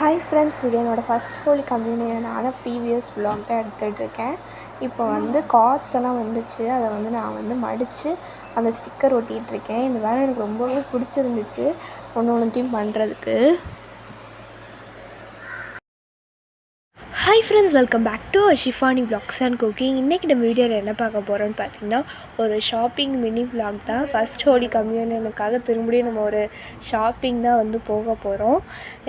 Hi friends, இது என்னோடய first Holi கம்யூனியனான previous vlog தான் எடுத்துகிட்ருக்கேன். இப்போ கார்ட்ஸ் எல்லாம் வந்துச்சு. அதை நான் மடித்து அந்த ஸ்டிக்கர் ஒட்டிகிட்ருக்கேன். இந்த வேலை எனக்கு ரொம்பவே பிடிச்சிருந்துச்சு ஒன்றுத்தையும் பண்ணுறதுக்கு. Hi friends, welcome back to Shifani vlogs and cooking. இன்றைக்கி நம்ம வீடியோவில் என்ன பார்க்க போகிறோன்னு பார்த்தீங்கன்னா, ஒரு ஷாப்பிங் மினி vlog தான். ஃபஸ்ட் ஹோலி கம்யூனியனுக்காக திரும்பியும் நம்ம ஒரு ஷாப்பிங் தான் போக போகிறோம்.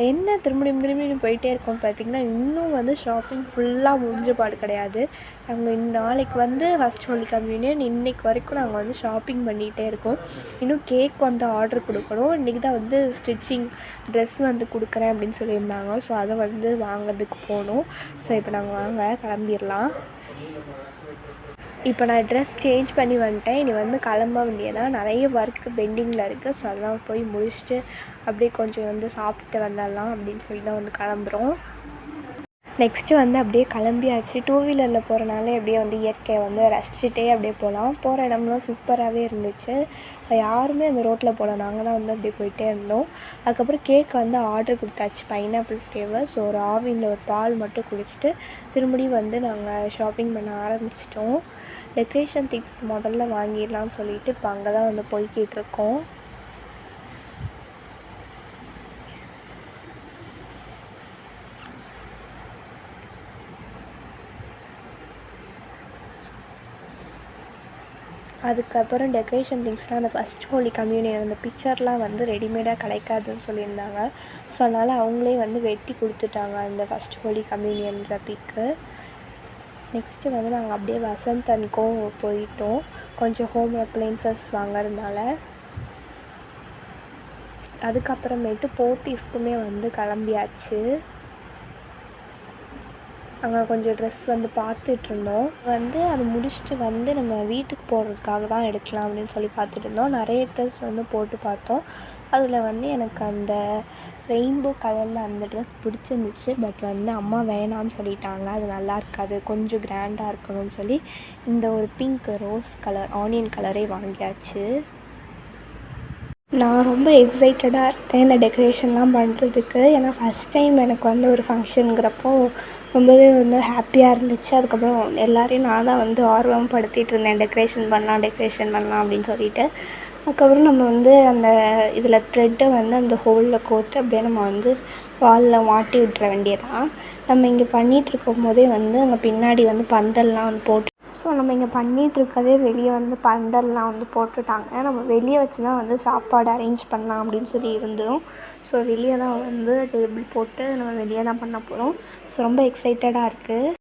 என்ன திரும்பியும் போயிட்டே இருக்கோம்னு பார்த்தீங்கன்னா, இன்னும் ஷாப்பிங் ஃபுல்லாக முடிஞ்ச பாடு கிடையாது. நாங்கள் நாளைக்கு ஃபஸ்ட் ஹோலி கம்யூனியன், இன்றைக்கு வரைக்கும் நாங்கள் ஷாப்பிங் பண்ணிகிட்டே இருக்கோம். இன்னும் கேக் ஆர்டர் கொடுக்கணும். இன்றைக்கி தான் ஸ்டிச்சிங் ட்ரெஸ் கொடுக்குறேன் அப்படின்னு சொல்லியிருந்தாங்க. ஸோ அதை வாங்கிறதுக்கு போகணும். ஸோ இப்போ நாங்கள் வாங்க கிளம்பிடலாம். இப்போ நான் ட்ரெஸ் சேஞ்ச் பண்ணி வந்துட்டேன். இனி கிளம்ப வேண்டியதான். நிறைய ஒர்க்கு பெண்டிங்கில் இருக்குது. ஸோ அதெல்லாம் போய் முடிச்சுட்டு அப்படியே கொஞ்சம் சாப்பிட்டு வந்துடலாம் அப்படின்னு சொல்லி தான் கிளம்புறோம். நெக்ஸ்ட்டு அப்படியே கிளம்பியாச்சு. டூ வீலரில் போகிறனால அப்படியே இயற்கையை ரசிச்சுட்டே அப்படியே போகலாம். போகிற இடம்லாம் சூப்பராகவே இருந்துச்சு. யாருமே அந்த ரோட்டில் போகல, நாங்கள் தான் அப்படியே போயிட்டே இருந்தோம். அதுக்கப்புறம் கேக் ஆர்டர் கொடுத்தாச்சு, பைனாப்பிள் ஃப்ளேவர். ஸோ ஒரு ஆவியில் ஒரு பால் மட்டும் குடிச்சிட்டு திரும்பியும் நாங்கள் ஷாப்பிங் பண்ண ஆரம்பிச்சிட்டோம். டெக்கரேஷன் திங்ஸ் முதல்ல வாங்கிடலாம்னு சொல்லிட்டு இப்போ அங்கே தான் போய்கிட்ருக்கோம். அதுக்கப்புறம் டெக்கரேஷன் திங்ஸ்லாம் அந்த ஃபஸ்ட் ஹோலி கம்யூனியன் அந்த பிக்சர்லாம் ரெடிமேடாக கிடைக்காதுன்னு சொல்லியிருந்தாங்க. ஸோ அதனால் அவங்களே வெட்டி கொடுத்துட்டாங்க அந்த ஃபஸ்ட் ஹோலி கம்யூனியன்ற பிக்கு. நெக்ஸ்ட்டு நாங்கள் அப்படியே வசந்த் அண்ட் கோ போயிட்டோம், கொஞ்சம் ஹோம் அப்ளைன்சஸ் வாங்கிறதுனால. அதுக்கப்புறமேட்டு போத்தீஸ்க்குமே கிளம்பியாச்சு. அங்கே கொஞ்சம் ட்ரெஸ் பார்த்துட்ருந்தோம். அது முடிச்சுட்டு நம்ம வீட்டுக்கு போகிறதுக்காக தான் எடுக்கலாம் அப்படின்னு சொல்லி பார்த்துட்ருந்தோம். நிறைய ட்ரெஸ் போட்டு பார்த்தோம். அதில் எனக்கு அந்த ரெயின்போ கலரில் அந்த ட்ரெஸ் பிடிச்சிருந்துச்சு. பட் அம்மா வேணான்னு சொல்லிட்டாங்க, அது நல்லா இருக்காது, கொஞ்சம் கிராண்டாக இருக்கணும்னு சொல்லி இந்த ஒரு பிங்க் ரோஸ் கலர் ஆனியன் கலரே வாங்கியாச்சு. நான் ரொம்ப எக்ஸைட்டடாக இருக்கேன் இந்த டெக்கரேஷன்லாம் பண்ணுறதுக்கு. ஏன்னா ஃபஸ்ட் டைம் எனக்கு ஒரு ஃபங்க்ஷனுங்கிறப்போ ரொம்பவே ஹாப்பியாக இருந்துச்சு. அதுக்கப்புறம் எல்லோரையும் நான் தான் ஆர்வம் படுத்திகிட்டு இருந்தேன், டெக்கரேஷன் பண்ணலாம் அப்படின்னு சொல்லிட்டு. அதுக்கப்புறம் நம்ம அந்த இதில் த்ரெட்டை அந்த ஹோலில் கோர்த்து அப்படியே நம்ம வாலில் மாட்டி விட்டுற வேண்டியதான். நம்ம இங்கே பண்ணிகிட்ருக்கும் போதே அங்கே பின்னாடி பந்தல்லாம் போட்டு, ஸோ நம்ம இங்கே பண்ணிகிட்ருக்கவே வெளியே பந்தல்லாம் போட்டுட்டாங்க. நம்ம வெளியே வச்சு தான் சாப்பாடு அரேஞ்ச் பண்ணலாம் அப்படின்னு சொல்லி இருந்தோம். ஸோ வெளியே தான் டேபிள் போட்டு நம்ம வெளியே தான் பண்ண போகிறோம். ஸோ ரொம்ப எக்ஸைட்டடாக இருக்குது.